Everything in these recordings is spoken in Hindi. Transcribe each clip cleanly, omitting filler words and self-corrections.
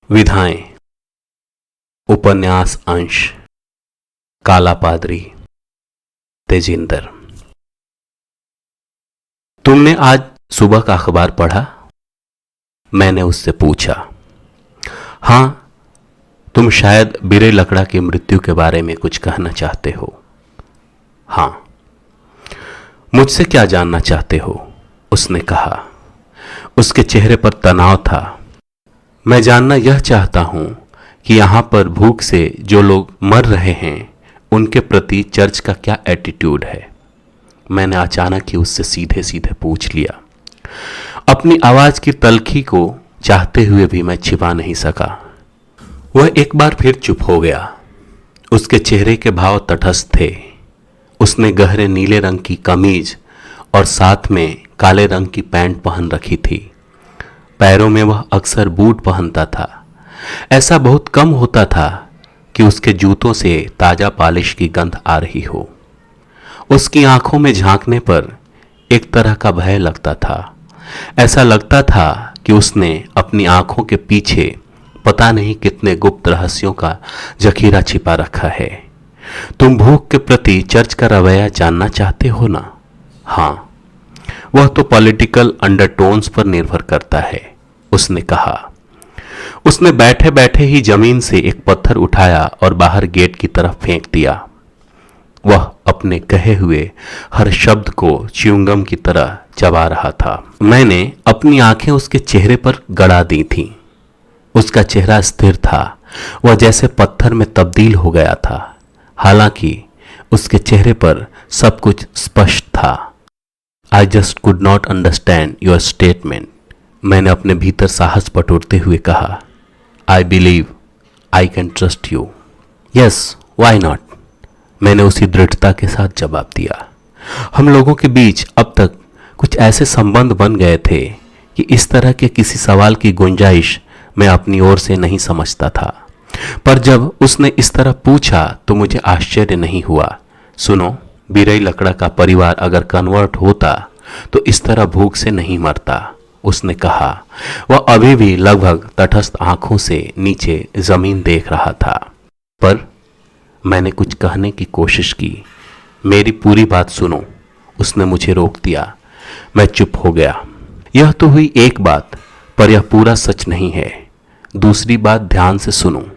विधाएं उपन्यास अंश काला पादरी तेजिंदर। तुमने आज सुबह का अखबार पढ़ा? मैंने उससे पूछा। हां, तुम शायद बीरे लकड़ा की मृत्यु के बारे में कुछ कहना चाहते हो। हां। मुझसे क्या जानना चाहते हो? उसने कहा। उसके चेहरे पर तनाव था। मैं जानना यह चाहता हूं कि यहां पर भूख से जो लोग मर रहे हैं उनके प्रति चर्च का क्या एटीट्यूड है। मैंने अचानक ही उससे सीधे सीधे पूछ लिया। अपनी आवाज की तलखी को चाहते हुए भी मैं छिपा नहीं सका। वह एक बार फिर चुप हो गया। उसके चेहरे के भाव तटस्थ थे। उसने गहरे नीले रंग की कमीज और साथ में काले रंग की पैंट पहन रखी थी। पैरों में वह अक्सर बूट पहनता था। ऐसा बहुत कम होता था कि उसके जूतों से ताजा पॉलिश की गंध आ रही हो। उसकी आंखों में झांकने पर एक तरह का भय लगता था। ऐसा लगता था कि उसने अपनी आंखों के पीछे पता नहीं कितने गुप्त रहस्यों का जखीरा छिपा रखा है। तुम भूख के प्रति चर्च का रवैया जानना चाहते हो ना? हां, वह तो पॉलिटिकल अंडरटोन्स पर निर्भर करता है, उसने कहा। उसने बैठे बैठे ही जमीन से एक पत्थर उठाया और बाहर गेट की तरफ फेंक दिया। वह अपने कहे हुए हर शब्द को च्युइंगम की तरह चबा रहा था। मैंने अपनी आंखें उसके चेहरे पर गड़ा दी थीं। उसका चेहरा स्थिर था। वह जैसे पत्थर में तब्दील हो गया था। हालांकि उसके चेहरे पर सब कुछ स्पष्ट था। I just could not understand your statement. मैंने अपने भीतर साहस बटोरते हुए कहा। I believe I can trust you. Yes, why not? मैंने उसी दृढ़ता के साथ जवाब दिया। हम लोगों के बीच अब तक कुछ ऐसे संबंध बन गए थे कि इस तरह के किसी सवाल की गुंजाइश मैं अपनी ओर से नहीं समझता था। पर जब उसने इस तरह पूछा तो मुझे आश्चर्य नहीं हुआ। सुनो, बिरई लकड़ा का परिवार अगर कन्वर्ट होता तो इस तरह भूख से नहीं मरता, उसने कहा। वह अभी भी लगभग तटस्थ आंखों से नीचे जमीन देख रहा था। पर मैंने कुछ कहने की कोशिश की। मेरी पूरी बात सुनो, उसने मुझे रोक दिया। मैं चुप हो गया। यह तो हुई एक बात, पर यह पूरा सच नहीं है। दूसरी बात ध्यान से सुनो।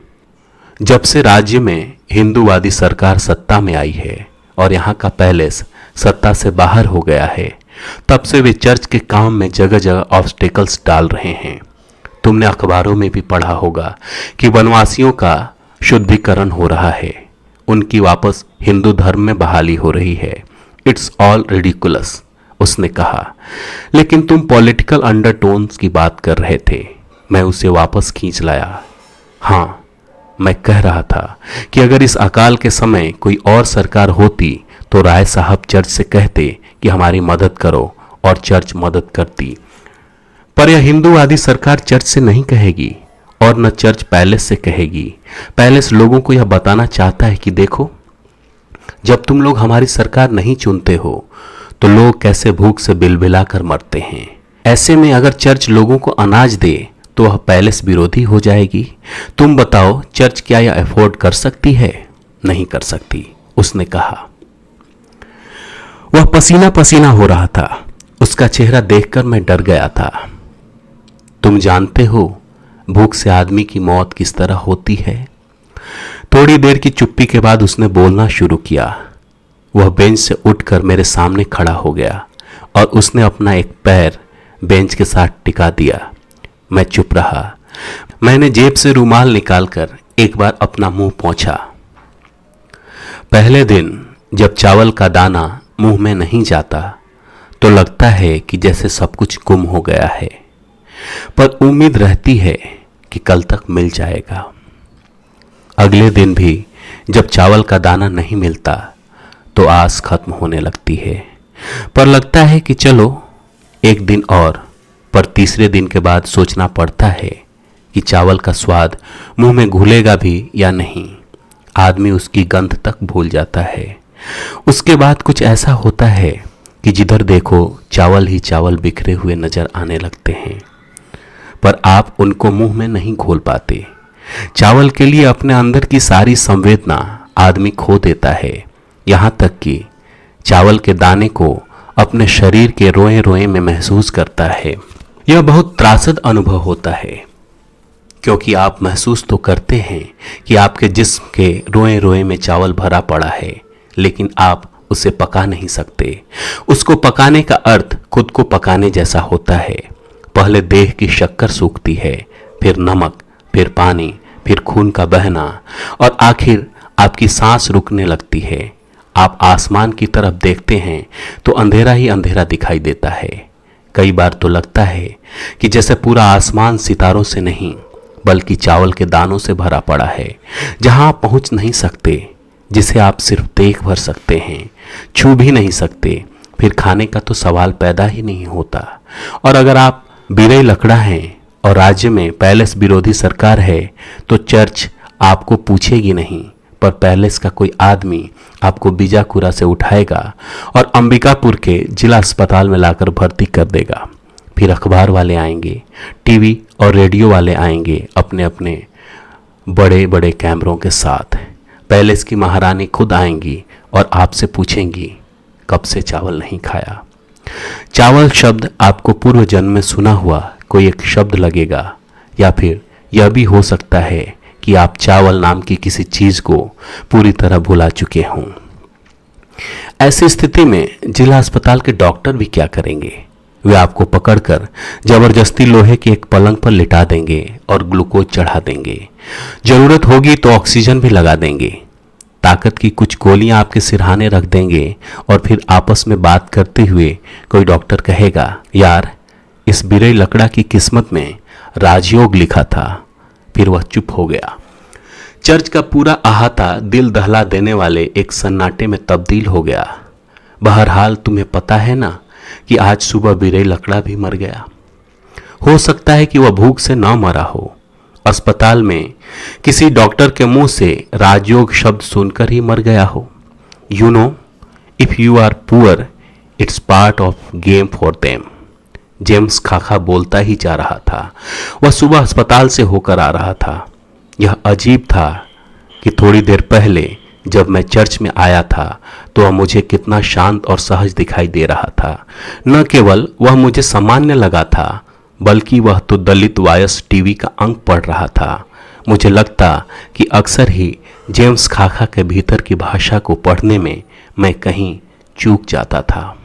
जब से राज्य में हिंदूवादी सरकार सत्ता में आई है और यहाँ का पैलेस सत्ता से बाहर हो गया है, तब से वे चर्च के काम में जगह जगह ऑब्स्टेकल्स डाल रहे हैं। तुमने अखबारों में भी पढ़ा होगा कि वनवासियों का शुद्धिकरण हो रहा है, उनकी वापस हिंदू धर्म में बहाली हो रही है। इट्स ऑल रिडिकुलस, उसने कहा। लेकिन तुम पॉलिटिकल अंडरटोन्स की बात कर रहे थे। मैं उसे वापस खींच लाया। हाँ, मैं कह रहा था कि अगर इस अकाल के समय कोई और सरकार होती तो राय साहब चर्च से कहते कि हमारी मदद करो और चर्च मदद करती। पर यह हिंदूवादी सरकार चर्च से नहीं कहेगी और न चर्च पैलेस से कहेगी। पैलेस लोगों को यह बताना चाहता है कि देखो, जब तुम लोग हमारी सरकार नहीं चुनते हो तो लोग कैसे भूख से बिलबिला कर मरते हैं। ऐसे में अगर चर्च लोगों को अनाज दे तो वह पैलेस विरोधी हो जाएगी। तुम बताओ, चर्च क्या यह अफोर्ड कर सकती है? नहीं कर सकती, उसने कहा। वह पसीना पसीना हो रहा था। उसका चेहरा देखकर मैं डर गया था। तुम जानते हो भूख से आदमी की मौत किस तरह होती है? थोड़ी देर की चुप्पी के बाद उसने बोलना शुरू किया। वह बेंच से उठकर मेरे सामने खड़ा हो गया और उसने अपना एक पैर बेंच के साथ टिका दिया। मैं चुप रहा। मैंने जेब से रुमाल निकालकर एक बार अपना मुंह पोंछा। पहले दिन जब चावल का दाना मुंह में नहीं जाता तो लगता है कि जैसे सब कुछ गुम हो गया है, पर उम्मीद रहती है कि कल तक मिल जाएगा। अगले दिन भी जब चावल का दाना नहीं मिलता तो आस खत्म होने लगती है, पर लगता है कि चलो एक दिन और। पर तीसरे दिन के बाद सोचना पड़ता है कि चावल का स्वाद मुंह में घुलेगा भी या नहीं। आदमी उसकी गंध तक भूल जाता है। उसके बाद कुछ ऐसा होता है कि जिधर देखो चावल ही चावल बिखरे हुए नजर आने लगते हैं। पर आप उनको मुंह में नहीं घोल पाते। चावल के लिए अपने अंदर की सारी संवेदना आदमी खो देता है, यहाँ तक कि चावल के दाने को अपने शरीर के रोए रोए में महसूस करता है। यह बहुत त्रासद अनुभव होता है, क्योंकि आप महसूस तो करते हैं कि आपके जिस्म के रोए रोए में चावल भरा पड़ा है, लेकिन आप उसे पका नहीं सकते। उसको पकाने का अर्थ खुद को पकाने जैसा होता है। पहले देह की शक्कर सूखती है, फिर नमक, फिर पानी, फिर खून का बहना, और आखिर आपकी सांस रुकने लगती है। आप आसमान की तरफ देखते हैं तो अंधेरा ही अंधेरा दिखाई देता है। कई बार तो लगता है कि जैसे पूरा आसमान सितारों से नहीं बल्कि चावल के दानों से भरा पड़ा है, जहां आप पहुंच नहीं सकते, जिसे आप सिर्फ देख भर सकते हैं, छू भी नहीं सकते। फिर खाने का तो सवाल पैदा ही नहीं होता। और अगर आप बिरई लकड़ा हैं और राज्य में पैलेस विरोधी सरकार है तो चर्च आपको पूछेगी नहीं, पर पैलेस का कोई आदमी आपको बीजापुरा से उठाएगा और अंबिकापुर के जिला अस्पताल में लाकर भर्ती कर देगा। फिर अखबार वाले आएंगे, टीवी और रेडियो वाले आएंगे अपने अपने बड़े बड़े कैमरों के साथ। पैलेस की महारानी खुद आएंगी और आपसे पूछेंगी कब से चावल नहीं खाया। चावल शब्द आपको पूर्व जन्म में सुना हुआ कोई एक शब्द लगेगा, या फिर यह भी हो सकता है कि आप चावल नाम की किसी चीज को पूरी तरह भुला चुके हों। ऐसी स्थिति में जिला अस्पताल के डॉक्टर भी क्या करेंगे? वे आपको पकड़कर जबरदस्ती लोहे के एक पलंग पर लिटा देंगे और ग्लूकोज चढ़ा देंगे। जरूरत होगी तो ऑक्सीजन भी लगा देंगे। ताकत की कुछ गोलियां आपके सिरहाने रख देंगे और फिर आपस में बात करते हुए कोई डॉक्टर कहेगा, यार इस बिरई लकड़ा की किस्मत में राजयोग लिखा था। फिर वह चुप हो गया। चर्च का पूरा अहाता दिल दहला देने वाले एक सन्नाटे में तब्दील हो गया। बहरहाल तुम्हें पता है ना कि आज सुबह बिरई लकड़ा भी मर गया। हो सकता है कि वह भूख से न मरा हो, अस्पताल में किसी डॉक्टर के मुंह से राजयोग शब्द सुनकर ही मर गया हो। You know, if you are poor it's part of game for them. James Khakha बोलता ही जा रहा था। वह सुबह अस्पताल से होकर आ रहा था। यह अजीब था कि थोड़ी देर पहले जब मैं चर्च में आया था तो वह मुझे कितना शांत और सहज दिखाई दे रहा था। न केवल वह मुझे सामान्य लगा था, बल्कि वह तो दलित वायस टीवी का अंक पढ़ रहा था। मुझे लगता कि अक्सर ही जेम्स खाखा के भीतर की भाषा को पढ़ने में मैं कहीं चूक जाता था।